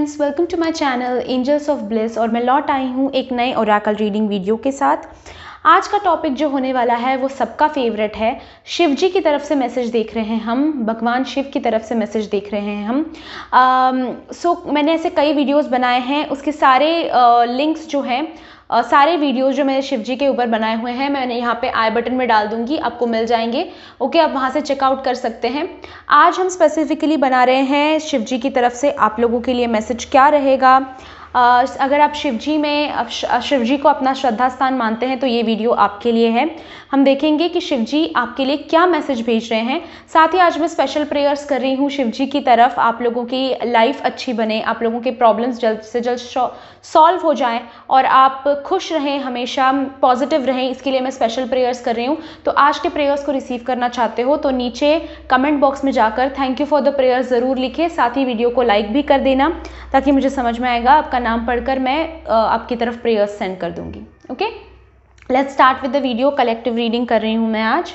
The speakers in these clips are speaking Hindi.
Friends, welcome to my channel Angels of Bliss. और मैं लौट आई हूँ एक नए ओरेकल रीडिंग वीडियो के साथ। आज का टॉपिक जो होने वाला है वो सबका फेवरेट है। शिव जी की तरफ से मैसेज देख रहे हैं हम, भगवान शिव की तरफ से मैसेज देख रहे हैं हम। मैंने ऐसे कई वीडियोस बनाए हैं, उसके सारे लिंक्स जो हैं, सारे वीडियोस जो मैंने शिव जी के ऊपर बनाए हुए हैं, मैंने यहाँ पे आई बटन में डाल दूंगी, आपको मिल जाएंगे। ओके, आप वहाँ से चेकआउट कर सकते हैं। आज हम स्पेसिफिकली बना रहे हैं शिव जी की तरफ से आप लोगों के लिए मैसेज क्या रहेगा। अगर आप शिव जी को अपना श्रद्धा स्थान मानते हैं तो ये वीडियो आपके लिए है। हम देखेंगे कि शिव जी आपके लिए क्या मैसेज भेज रहे हैं। साथ ही आज मैं स्पेशल प्रेयर्स कर रही हूँ शिव जी की तरफ, आप लोगों की लाइफ अच्छी बने, आप लोगों के प्रॉब्लम्स जल्द से जल्द सॉल्व हो जाएं और आप खुश रहें, हमेशा पॉजिटिव रहें। इसके लिए मैं स्पेशल प्रेयर्स कर रही हूँ। तो आज के प्रेयर्स को रिसीव करना चाहते हो तो नीचे कमेंट बॉक्स में जाकर thank you for the prayers ज़रूर लिखें। साथ ही वीडियो को लाइक भी कर देना ताकि मुझे समझ में आएगा, आपका नाम पढ़कर मैं आपकी तरफ प्रेयर्स सेंड कर दूंगी। Okay, let's start with the video. Collective reading कर रही हूँ मैं आज।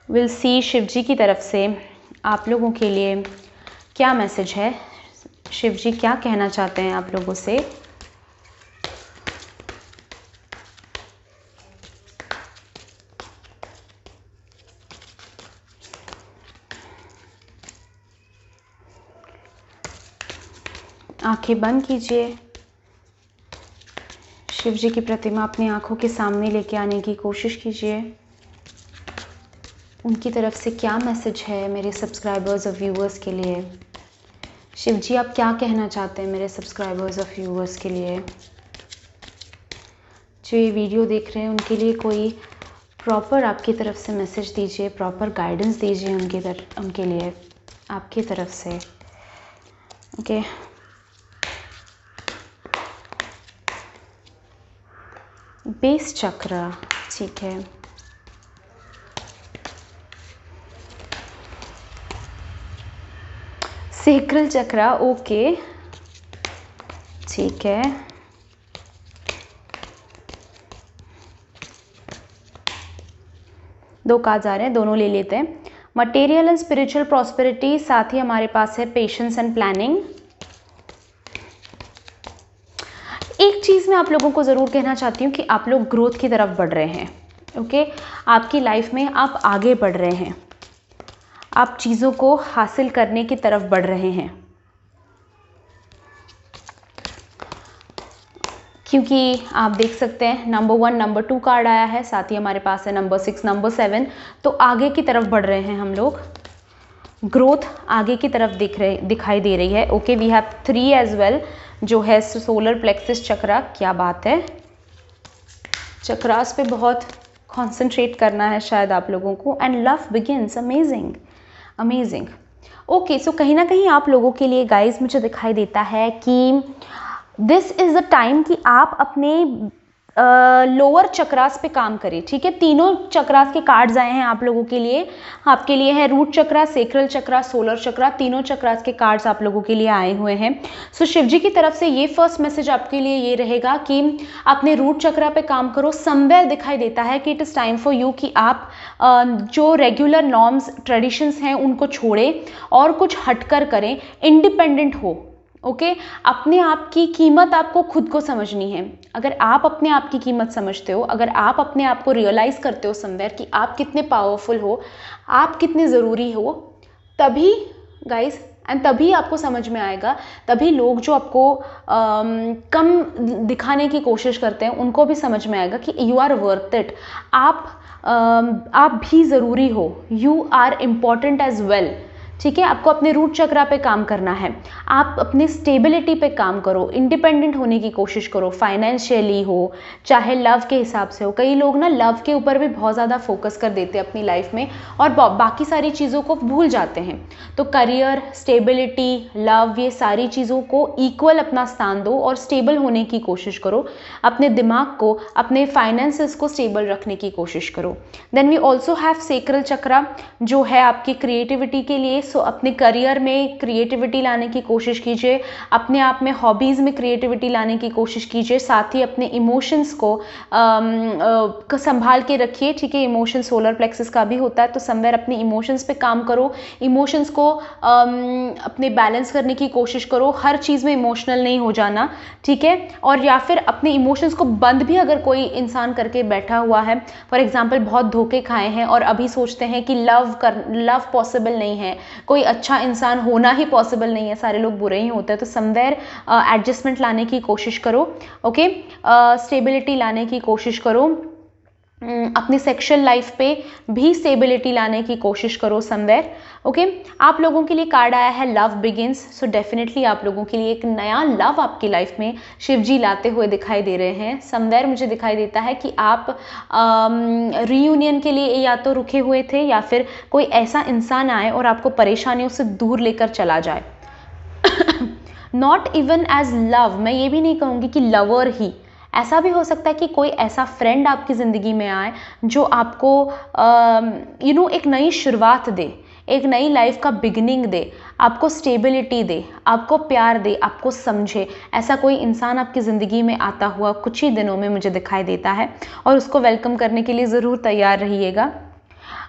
विल सी शिव जी की तरफ से आप लोगों के लिए क्या मैसेज है, शिव जी क्या कहना चाहते हैं आप लोगों से। आंखें बंद कीजिए। शिव जी की प्रतिमा अपनी आंखों के सामने लेके आने की कोशिश कीजिए। उनकी तरफ से क्या मैसेज है मेरे सब्सक्राइबर्स और व्यूअर्स के लिए। शिव जी आप क्या कहना चाहते हैं मेरे सब्सक्राइबर्स और व्यूअर्स के लिए। जो ये वीडियो देख रहे हैं उनके लिए कोई प्रॉपर आपकी तरफ से मैसेज दीजिए, प्रॉपर गाइडेंस दीजिए उनके लिए आपकी तरफ से। ओके, बेस चक्र, ठीक है। सेक्रल चक्र, ओके, ठीक है। दो कार्ड्स आ रहे हैं, दोनों ले लेते हैं। मटेरियल एंड स्पिरिचुअल प्रॉस्पेरिटी, साथ ही हमारे पास है पेशेंस एंड प्लानिंग। एक चीज़ मैं आप लोगों को ज़रूर कहना चाहती हूँ कि आप लोग ग्रोथ की तरफ बढ़ रहे हैं। ओके, आपकी लाइफ में आप आगे बढ़ रहे हैं, आप चीज़ों को हासिल करने की तरफ बढ़ रहे हैं। क्योंकि आप देख सकते हैं नंबर 1, नंबर 2 कार्ड आया है, साथ ही हमारे पास है नंबर 6, नंबर 7। तो आगे की तरफ बढ़ रहे हैं हम लोग, ग्रोथ आगे की तरफ दिखाई दे रही है। Okay, we have 3 as well, जो है सोलर प्लेक्सिस चक्रा। क्या बात है, चक्रास पे बहुत कॉन्सेंट्रेट करना है शायद आप लोगों को। And love begins, amazing amazing. Okay, so कहीं ना कहीं आप लोगों के लिए गाइज मुझे दिखाई देता है कि दिस इज द टाइम कि आप अपने लोअर चक्रास पे काम करें। ठीक है, तीनों चक्रास के कार्ड्स आए हैं आप लोगों के लिए। आपके लिए है रूट चक्रा, सेक्रल चक्रा, सोलर चक्रा, तीनों चक्रास के कार्ड्स आप लोगों के लिए आए हुए हैं। सो शिव जी की तरफ से ये फर्स्ट मैसेज आपके लिए ये रहेगा कि अपने रूट चक्रा पे काम करो। समवेयर दिखाई देता है कि it is time for you कि आप जो रेगुलर नॉर्म्स ट्रेडिशंस हैं उनको छोड़ें और कुछ हटकर करें, इंडिपेंडेंट हो। ओके, अपने आप की कीमत आपको खुद को समझनी है। अगर आप अपने आप की कीमत समझते हो, अगर आप अपने आप को रियलाइज करते हो समवेयर कि आप कितने पावरफुल हो, आप कितने ज़रूरी हो, तभी गाइस तभी आपको समझ में आएगा, तभी लोग जो आपको कम दिखाने की कोशिश करते हैं उनको भी समझ में आएगा कि यू आर वर्थ इट। आप भी ज़रूरी हो, you are important as well. ठीक है, आपको अपने रूट चक्रा पे काम करना है। आप अपनी स्टेबिलिटी पे काम करो, इंडिपेंडेंट होने की कोशिश करो, फाइनेंशियली हो चाहे लव के हिसाब से हो। कई लोग ना लव के ऊपर भी बहुत ज़्यादा फोकस कर देते हैं अपनी लाइफ में और बाकी सारी चीज़ों को भूल जाते हैं। तो करियर, स्टेबिलिटी, लव, ये सारी चीज़ों को इक्वल अपना स्थान दो और स्टेबल होने की कोशिश करो। अपने दिमाग को, अपने फाइनेंसेस को स्टेबल रखने की कोशिश करो। Then we also have sacral chakra, जो है आपकी क्रिएटिविटी के लिए, सो अपने करियर में क्रिएटिविटी लाने की कोशिश कीजिए, अपने आप में हॉबीज़ में क्रिएटिविटी लाने की कोशिश कीजिए, साथ ही अपने इमोशंस को संभाल के रखिए, ठीक है। इमोशन सोलर प्लेक्सस का भी होता है, तो समवेयर अपने इमोशंस पे काम करो, इमोशंस को अपने बैलेंस करने की कोशिश करो, हर चीज़ में इमोशनल नहीं हो जाना, ठीक है। और या फिर अपने इमोशंस को बंद भी अगर कोई इंसान करके बैठा हुआ है, फॉर एग्जाम्पल बहुत धोखे खाए हैं और अभी सोचते हैं कि लव पॉसिबल नहीं है, कोई अच्छा इंसान होना ही पॉसिबल नहीं है, सारे लोग बुरे ही होते हैं, तो समवेयर एडजस्टमेंट लाने की कोशिश करो, ओके। स्टेबिलिटी लाने की कोशिश करो, अपनी सेक्शुअल लाइफ पे भी स्टेबिलिटी लाने की कोशिश करो समवेयर, ओके। आप लोगों के लिए कार्ड आया है लव बिगिंस, सो डेफिनेटली आप लोगों के लिए एक नया लव आपकी लाइफ में शिव जी लाते हुए दिखाई दे रहे हैं। समवेयर मुझे दिखाई देता है कि आप रीयूनियन के लिए या तो रुके हुए थे या फिर कोई ऐसा इंसान आए और आपको परेशानियों से दूर लेकर चला जाए। नॉट इवन एज लव, मैं ये भी नहीं कहूँगी कि लवर ही, ऐसा भी हो सकता है कि कोई ऐसा फ्रेंड आपकी ज़िंदगी में आए जो आपको एक नई शुरुआत दे, एक नई लाइफ का बिगिनिंग दे, आपको स्टेबिलिटी दे, आपको प्यार दे, आपको समझे। ऐसा कोई इंसान आपकी ज़िंदगी में आता हुआ कुछ ही दिनों में मुझे दिखाई देता है और उसको वेलकम करने के लिए ज़रूर तैयार रहिएगा।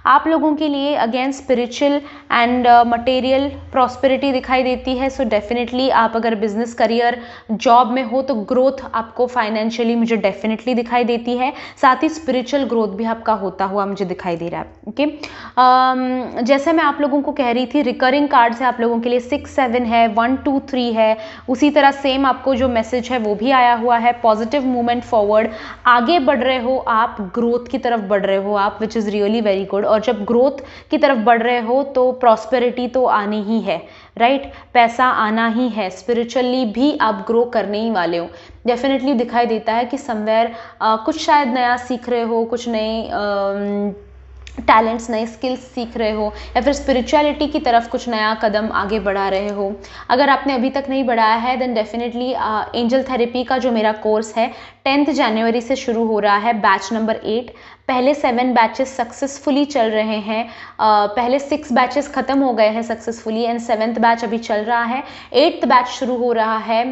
आप लोगों के लिए again spiritual and material prosperity दिखाई देती है, सो डेफिनेटली आप अगर बिजनेस करियर जॉब में हो तो ग्रोथ आपको फाइनेंशियली मुझे डेफिनेटली दिखाई देती है, साथ ही स्पिरिचुअल ग्रोथ भी आपका होता हुआ मुझे दिखाई दे रहा है, ओके। जैसे मैं आप लोगों को कह रही थी, रिकरिंग कार्ड्स है आप लोगों के लिए 6, 7 है, 1, 2, 3 है, उसी तरह सेम आपको जो मैसेज है वो भी आया हुआ है, पॉजिटिव मूवमेंट फॉरवर्ड, आगे बढ़ रहे हो आप, ग्रोथ की तरफ बढ़ रहे हो आप, which is really very good. और जब ग्रोथ की तरफ बढ़ रहे हो तो प्रॉस्पेरिटी तो आनी ही है, राइट, पैसा आना ही है, स्पिरिचुअली भी आप ग्रो करने ही वाले हो। डेफिनेटली दिखाई देता है कि समवेयर कुछ शायद नया सीख रहे हो, कुछ नए टैलेंट्स, नए स्किल्स सीख रहे हो, या फिर स्पिरिचुअलिटी की तरफ कुछ नया कदम आगे बढ़ा रहे हो। अगर आपने अभी तक नहीं बढ़ाया है देन डेफिनेटली एंजल थेरेपी का जो मेरा कोर्स है 10 जनवरी से शुरू हो रहा है, बैच नंबर 8। पहले 7 बैचेस सक्सेसफुली चल रहे हैं, पहले 6 बैचेस खत्म हो गए हैं सक्सेसफुली एंड 7th बैच अभी चल रहा है, 8th बैच शुरू हो रहा है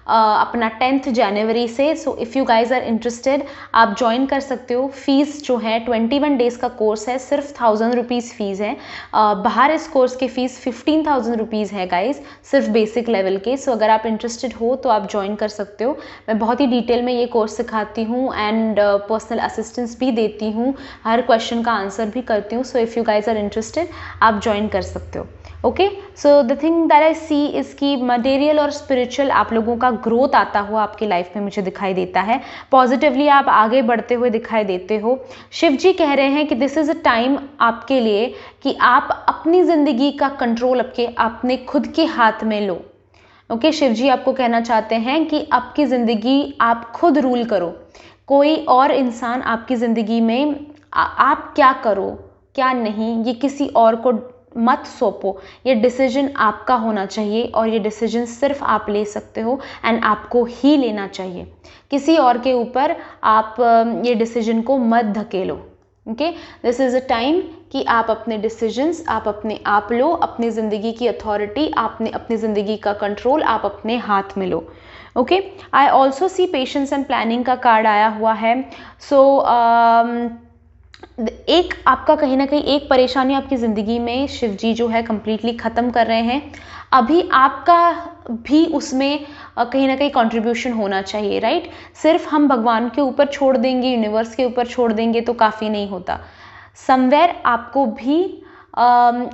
अपना 10 जनवरी से। So if you guys are interested आप ज्वाइन कर सकते हो। फीस जो है 21 डेज़ का कोर्स है, सिर्फ 1000 रुपीज़ फीस है। बाहर इस कोर्स की फ़ीस 15,000 रुपीज़ है गाइज, सिर्फ बेसिक लेवल के। सो अगर आप इंटरेस्टेड हो तो आप ज्वाइन कर सकते हो। मैं बहुत ही डिटेल में ये कोर्स सिखाती हूँ एंड पर्सनल असिस्टेंस भी देती हूँ, हर क्वेश्चन का आंसर भी करती हूँ। So if you guys are interested आप ज्वाइन कर सकते हो, okay. So the thing that I see is कि मटेरियल और स्पिरिचुअल आप लोगों का ग्रोथ आता हुआ आपकी लाइफ में मुझे दिखाई देता है, पॉजिटिवली आप आगे बढ़ते हुए दिखाई देते हो। शिव जी कह रहे हैं कि दिस इज़ अ टाइम आपके लिए कि आप अपनी ज़िंदगी का कंट्रोल अपने खुद के हाथ में लो, ओके। शिव जी आपको कहना चाहते हैं कि आपकी ज़िंदगी आप खुद रूल करो, कोई और इंसान आपकी ज़िंदगी में आप क्या करो क्या नहीं ये किसी और को मत सौंपो, ये डिसीजन आपका होना चाहिए और ये डिसीजन सिर्फ आप ले सकते हो एंड आपको ही लेना चाहिए, किसी और के ऊपर आप ये डिसीजन को मत धकेलो, okay. This is a time कि आप अपने डिसीजंस आप अपने आप लो, अपनी ज़िंदगी की अथॉरिटी आपने अपनी ज़िंदगी का कंट्रोल आप अपने हाथ में लो, okay. I also see patience and planning का कार्ड आया हुआ है। सो एक आपका कहीं ना कहीं एक परेशानी आपकी ज़िंदगी में शिव जी जो है कंप्लीटली ख़त्म कर रहे हैं, अभी आपका भी उसमें कहीं ना कहीं कंट्रीब्यूशन होना चाहिए, राइट। सिर्फ हम भगवान के ऊपर छोड़ देंगे, यूनिवर्स के ऊपर छोड़ देंगे तो काफ़ी नहीं होता, समवेयर आपको भी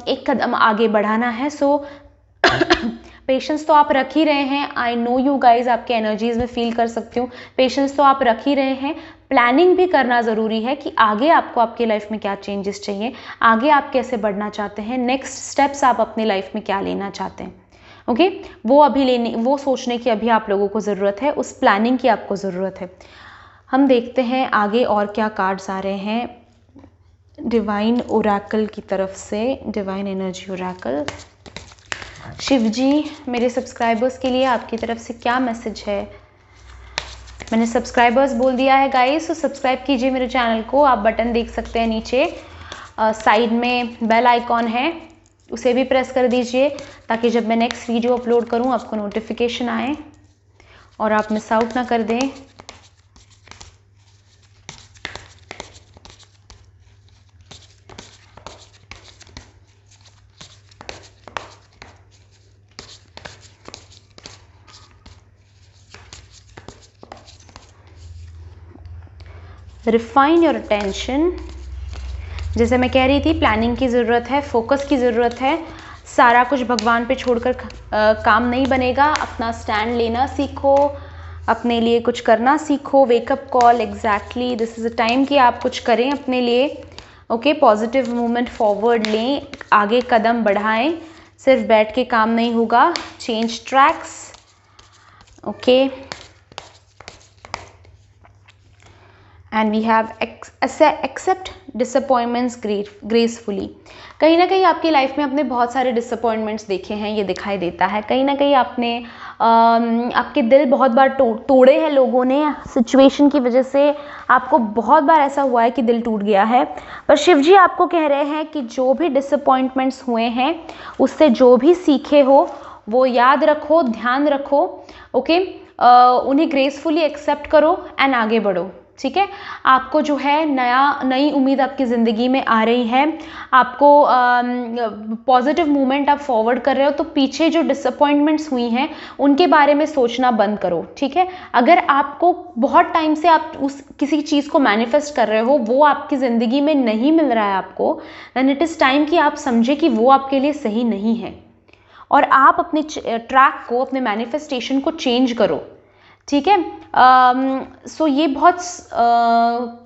एक कदम आगे बढ़ाना है। सो पेशेंस तो आप रख ही रहे हैं, आई नो यू गाइज, आपके एनर्जीज में फील कर सकती हूँ, पेशेंस तो आप रख ही रहे हैं। प्लानिंग भी करना ज़रूरी है कि आगे आपको आपकी लाइफ में क्या चेंजेस चाहिए, आगे आप कैसे बढ़ना चाहते हैं, नेक्स्ट स्टेप्स आप अपनी लाइफ में क्या लेना चाहते हैं, ओके। वो सोचने की अभी आप लोगों को ज़रूरत है, उस प्लानिंग की आपको ज़रूरत है। हम देखते हैं आगे और क्या कार्ड्स आ रहे हैं डिवाइन ओरेकल की तरफ से, डिवाइन एनर्जी ओरेकल। शिव जी मेरे सब्सक्राइबर्स के लिए आपकी तरफ से क्या मैसेज है? मैंने सब्सक्राइबर्स बोल दिया है गाइस, तो सब्सक्राइब कीजिए मेरे चैनल को। आप बटन देख सकते हैं नीचे साइड में बेल आइकॉन है, उसे भी प्रेस कर दीजिए ताकि जब मैं नेक्स्ट वीडियो अपलोड करूं आपको नोटिफिकेशन आए और आप मिस आउट ना कर दें। रिफाइन योर अटेंशन, जैसे मैं कह रही थी प्लानिंग की ज़रूरत है, फोकस की ज़रूरत है। सारा कुछ भगवान पे छोड़कर काम नहीं बनेगा। अपना स्टैंड लेना सीखो, अपने लिए कुछ करना सीखो। Wake up call, exactly this is a time कि आप कुछ करें अपने लिए। ओके, पॉजिटिव मूवमेंट फॉरवर्ड लें, आगे कदम बढ़ाएं, सिर्फ बैठ के काम नहीं होगा। Change tracks, okay, and we have accept disappointments gracefully. कहीं ना कहीं आपकी लाइफ में आपने बहुत सारे डिसअपॉइंटमेंट्स देखे हैं, ये दिखाई देता है। कहीं ना कहीं आपने आपके दिल बहुत बार तोड़े हैं लोगों ने, सिचुएशन की वजह से आपको बहुत बार ऐसा हुआ है कि दिल टूट गया है। पर शिव जी आपको कह रहे हैं कि जो भी डिसअपॉइंटमेंट्स हुए हैं उससे जो भी सीखे हो वो याद रखो, ध्यान रखो। ओके, उन्हें ग्रेसफुली एक्सेप्ट करो एंड आगे बढ़ो। ठीक है, आपको जो है नई उम्मीद आपकी ज़िंदगी में आ रही है, आपको पॉजिटिव मूवमेंट आप फॉरवर्ड कर रहे हो, तो पीछे जो डिसअपॉइंटमेंट्स हुई हैं उनके बारे में सोचना बंद करो। ठीक है, अगर आपको बहुत टाइम से आप किसी चीज़ को मैनिफेस्ट कर रहे हो, वो आपकी ज़िंदगी में नहीं मिल रहा है आपको, देन इट इज़ टाइम कि आप समझे कि वो आपके लिए सही नहीं है और आप अपने ट्रैक को, अपने मैनिफेस्टेशन को चेंज करो। ठीक है, सो ये बहुत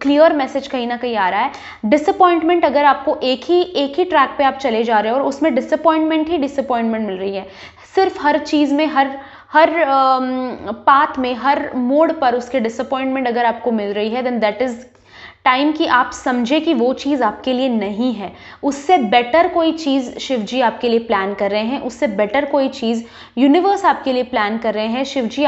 क्लियर मैसेज कहीं ना कहीं आ रहा है। डिसअपॉइंटमेंट, अगर आपको एक ही ट्रैक पे आप चले जा रहे हो और उसमें डिसअपॉइंटमेंट मिल रही है, सिर्फ हर चीज़ में, हर पाथ में, हर मोड़ पर उसके डिसअपॉइंटमेंट अगर आपको मिल रही है, देन दैट इज़ टाइम कि आप समझे कि वो चीज़ आपके लिए नहीं है। उससे बेटर कोई चीज़ शिव जी आपके लिए प्लान कर रहे हैं, उससे बेटर कोई चीज़ यूनिवर्स आपके लिए प्लान कर रहे हैं। शिव जी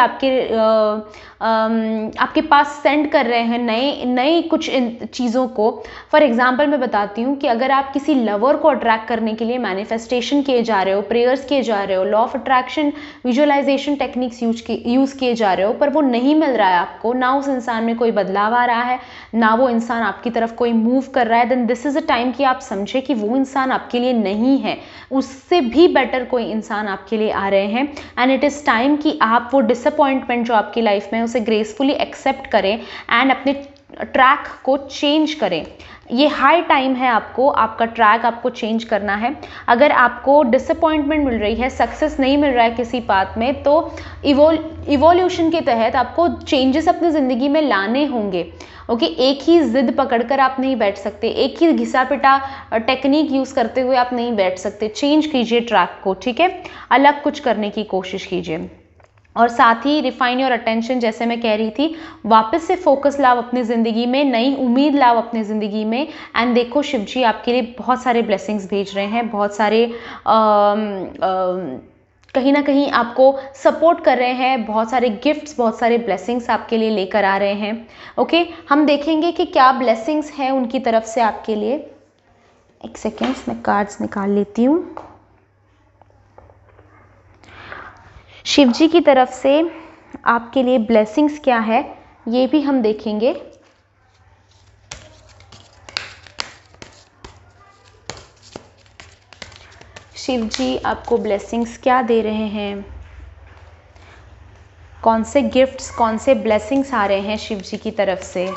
आपके पास सेंड कर रहे हैं नए कुछ चीज़ों को। फॉर एग्जाम्पल मैं बताती हूँ कि अगर आप किसी लवर को अट्रैक्ट करने के लिए मैनिफेस्टेशन किए जा रहे हो, प्रेयर्स किए जा रहे हो, law of attraction, visualisation techniques use किए जा रहे हो, पर वो नहीं मिल रहा है आपको, ना उस इंसान में कोई बदलाव आ रहा है, ना वो इंसान आपकी तरफ कोई मूव कर रहा है, then this is a time कि आप समझे कि वो इंसान आपके लिए नहीं है, उससे भी बेटर कोई इंसान आपके लिए आ रहे हैं। एंड इट इज़ टाइम कि आप वो डिसअपॉइंटमेंट जो आपकी लाइफ में उसे ग्रेसफुली एक्सेप्ट करें एंड अपने ट्रैक को चेंज करें। ये हाई टाइम है आपको, आपका ट्रैक आपको चेंज करना है। अगर आपको डिसअपॉइंटमेंट मिल रही है, सक्सेस नहीं मिल रहा है किसी बात में, तो इवोल्यूशन के तहत आपको चेंजेस अपनी ज़िंदगी में लाने होंगे। ओके, एक ही जिद पकड़कर आप नहीं बैठ सकते, एक ही घिसा पिटा टेक्निक यूज़ करते हुए आप नहीं बैठ सकते। चेंज कीजिए ट्रैक को, ठीक है, अलग कुछ करने की कोशिश कीजिए। और साथ ही रिफाइन योर अटेंशन, जैसे मैं कह रही थी, वापस से फोकस लाओ अपनी ज़िंदगी में, नई उम्मीद लाओ अपनी ज़िंदगी में। एंड देखो शिव जी आपके लिए बहुत सारे ब्लेसिंग्स भेज रहे हैं, बहुत सारे कहीं ना कहीं आपको सपोर्ट कर रहे हैं, बहुत सारे गिफ्ट्स, बहुत सारे ब्लेसिंग्स आपके लिए लेकर आ रहे हैं। ओके, हम देखेंगे कि क्या ब्लेसिंग्स हैं उनकी तरफ से आपके लिए। एक सेकेंड, मैं कार्ड्स निकाल लेती हूँ। शिव जी की तरफ से आपके लिए ब्लेसिंग्स क्या है ये भी हम देखेंगे। शिव जी आपको ब्लेसिंग्स क्या दे रहे हैं, कौन से गिफ्ट्स, कौन से ब्लेसिंग्स आ रहे हैं शिव जी की तरफ से।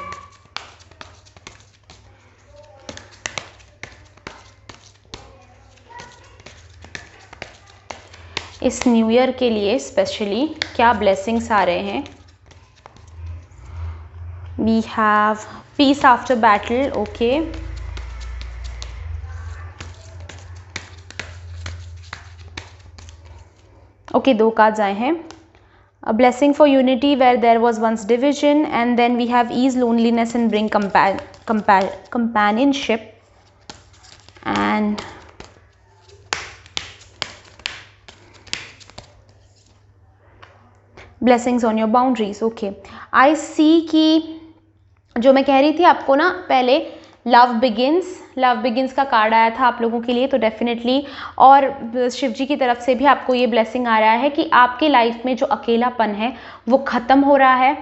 इस न्यू ईयर के लिए स्पेशली क्या ब्लेसिंग्स आ रहे हैं। We have peace after battle, okay, okay, 2 cards आए हैं। A blessing for unity where there was once division, and then we have ease loneliness and bring companionship, and blessings on your boundaries. Okay, I see कि जो मैं कह रही थी आपको ना पहले लव बिगिंस का कार्ड आया था आप लोगों के लिए, तो डेफिनेटली, और शिव जी की तरफ से भी आपको ये ब्लेसिंग आ रहा है कि आपके लाइफ में जो अकेलापन है वो ख़त्म हो रहा है,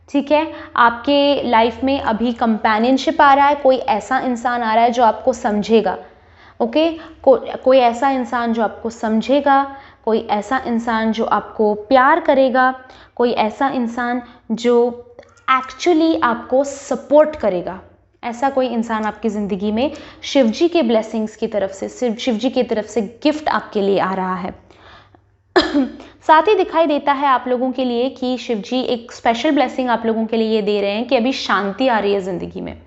ठीक है। आपके लाइफ में अभी कंपेनियनशिप आ रहा है, कोई ऐसा इंसान आ रहा है जो आपको समझेगा, ओके। कोई ऐसा इंसान जो आपको समझेगा, कोई ऐसा इंसान जो आपको प्यार करेगा, कोई ऐसा इंसान जो एक्चुअली आपको सपोर्ट करेगा, ऐसा कोई इंसान आपकी ज़िंदगी में शिवजी के ब्लेसिंग्स की तरफ से, शिवजी की तरफ से गिफ्ट आपके लिए आ रहा है। साथ ही दिखाई देता है आप लोगों के लिए कि शिवजी एक स्पेशल ब्लेसिंग आप लोगों के लिए ये दे रहे हैं कि अभी शांति आ रही है ज़िंदगी में,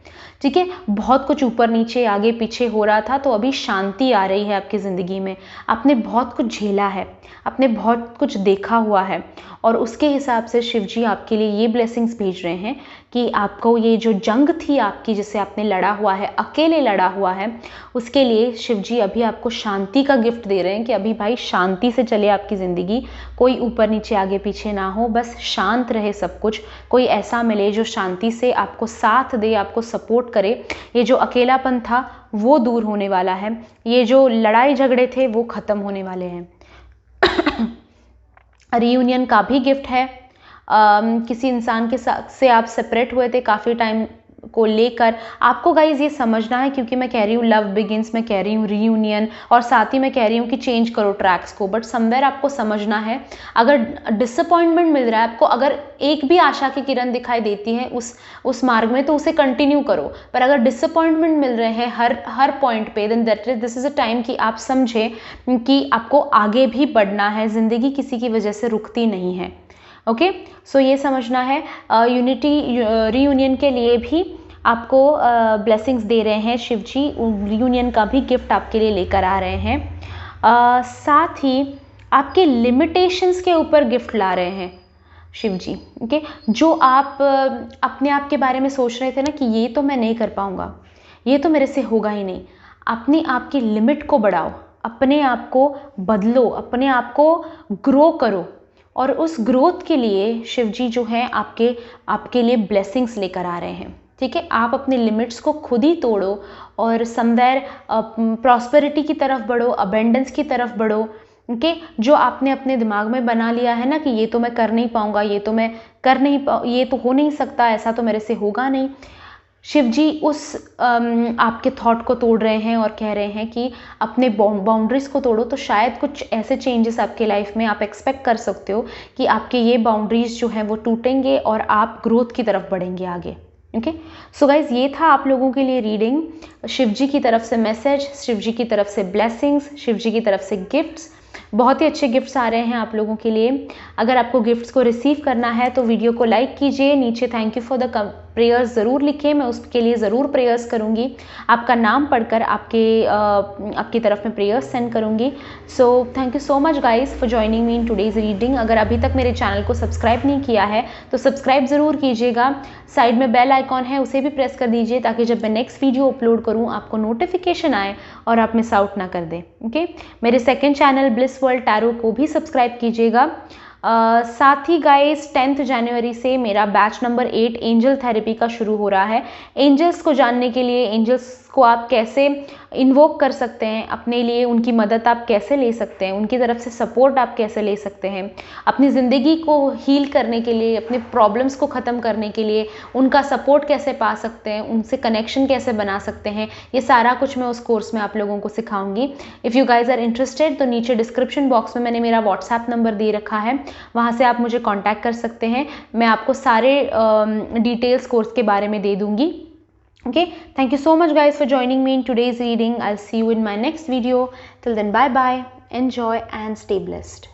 ठीक है। बहुत कुछ ऊपर नीचे आगे पीछे हो रहा था, तो अभी शांति आ रही है आपकी ज़िंदगी में। आपने बहुत कुछ झेला है, आपने बहुत कुछ देखा हुआ है, और उसके हिसाब से शिवजी आपके लिए ये ब्लेसिंग्स भेज रहे हैं कि आपको ये जो जंग थी आपकी, जिसे आपने लड़ा हुआ है, अकेले लड़ा हुआ है, उसके लिए शिवजी अभी आपको शांति का गिफ्ट दे रहे हैं कि अभी भाई शांति से चले आपकी ज़िंदगी, कोई ऊपर नीचे आगे पीछे ना हो, बस शांत रहे सब कुछ। कोई ऐसा मिले जो शांति से आपको साथ दे, आपको सपोर्ट करे। ये जो अकेलापन था वो दूर होने वाला है, ये जो लड़ाई झगड़े थे वो ख़त्म होने वाले हैं। रियूनियन का भी गिफ्ट है। किसी इंसान के साथ से आप सेपरेट हुए थे काफ़ी टाइम को लेकर, आपको गाइज ये समझना है, क्योंकि मैं कह रही हूँ लव बिगिंस, मैं कह रही हूँ रियूनियन, और साथ ही मैं कह रही हूँ कि चेंज करो ट्रैक्स को, बट समवेयर आपको समझना है, अगर डिसअपॉइंटमेंट मिल रहा है आपको, अगर एक भी आशा की किरण दिखाई देती है उस मार्ग में, तो उसे कंटिन्यू करो। पर अगर डिसअपॉइंटमेंट मिल रहे हैं हर पॉइंट पे, then this is a time कि आप समझें कि आपको आगे भी बढ़ना है, ज़िंदगी किसी की वजह से रुकती नहीं है, ओके। सो ये समझना है। रियूनियन के लिए भी आपको ब्लेसिंग्स दे रहे हैं शिवजी, रियूनियन का भी गिफ्ट आपके लिए लेकर आ रहे हैं। साथ ही आपके लिमिटेशंस के ऊपर गिफ्ट ला रहे हैं शिवजी, ओके। जो आप अपने आप के बारे में सोच रहे थे ना कि ये तो मैं नहीं कर पाऊँगा, ये तो मेरे से होगा ही नहीं, अपनी आप की लिमिट को बढ़ाओ, अपने आप को बदलो, अपने आप को ग्रो करो, और उस ग्रोथ के लिए शिवजी जो है आपके लिए ब्लेसिंग्स लेकर आ रहे हैं, ठीक है। आप अपने लिमिट्स को खुद ही तोड़ो और समवेयर प्रॉस्पेरिटी की तरफ बढ़ो, अबेंडेंस की तरफ बढ़ो, ओके। जो आपने अपने दिमाग में बना लिया है ना कि ये तो मैं कर नहीं पाऊंगा, ये तो मैं ये तो हो नहीं सकता, ऐसा तो मेरे से होगा नहीं, शिवजी उस आपके थॉट को तोड़ रहे हैं और कह रहे हैं कि अपने बाउंड्रीज को तोड़ो, तो शायद कुछ ऐसे चेंजेस आपके लाइफ में आप एक्सपेक्ट कर सकते हो कि आपके ये बाउंड्रीज जो हैं वो टूटेंगे और आप ग्रोथ की तरफ बढ़ेंगे आगे, ओके। सो गाइज, ये था आप लोगों के लिए रीडिंग, शिवजी की तरफ से मैसेज, शिवजी की तरफ से ब्लेसिंग्स, शिवजी की तरफ से गिफ्ट्स। बहुत ही अच्छे गिफ्ट्स आ रहे हैं आप लोगों के लिए। अगर आपको गिफ्ट्स को रिसीव करना है तो वीडियो को लाइक कीजिए, नीचे thank you for the prayers ज़रूर लिखें, मैं उसके लिए ज़रूर प्रेयर्स करूँगी, आपका नाम पढ़कर आपकी तरफ में प्रेयर्स सेंड करूँगी। So thank you so much guys for joining me in today's reading. अगर अभी तक मेरे चैनल को सब्सक्राइब नहीं किया है तो सब्सक्राइब ज़रूर कीजिएगा, साइड में बेल आइकॉन है उसे भी प्रेस कर दीजिए ताकि जब मैं नेक्स्ट वीडियो अपलोड करूँ आपको नोटिफिकेशन आए और आप मिस आउट ना कर दें, ओके। मेरे second channel bliss world tarot को भी सब्सक्राइब कीजिएगा। साथ ही गाइस 10 जनवरी से मेरा बैच नंबर 8 एंजल थेरेपी का शुरू हो रहा है। एंजल्स को जानने के लिए, एंजल्स को आप कैसे इन्वोक कर सकते हैं, अपने लिए उनकी मदद आप कैसे ले सकते हैं, उनकी तरफ से सपोर्ट आप कैसे ले सकते हैं, अपनी ज़िंदगी को हील करने के लिए, अपने प्रॉब्लम्स को ख़त्म करने के लिए उनका सपोर्ट कैसे पा सकते हैं, उनसे कनेक्शन कैसे बना सकते हैं, ये सारा कुछ मैं उस कोर्स में आप लोगों को सिखाऊंगी। If you guys are interested तो नीचे डिस्क्रिप्शन बॉक्स में मैंने मेरा व्हाट्सएप नंबर दे रखा है, वहाँ से आप मुझे कॉन्टैक्ट कर सकते हैं, मैं आपको सारे डिटेल्स कोर्स के बारे में दे दूँगी। Okay, thank you so much guys for joining me in today's reading. I'll see you in my next video. Till then, bye bye, enjoy and stay blessed.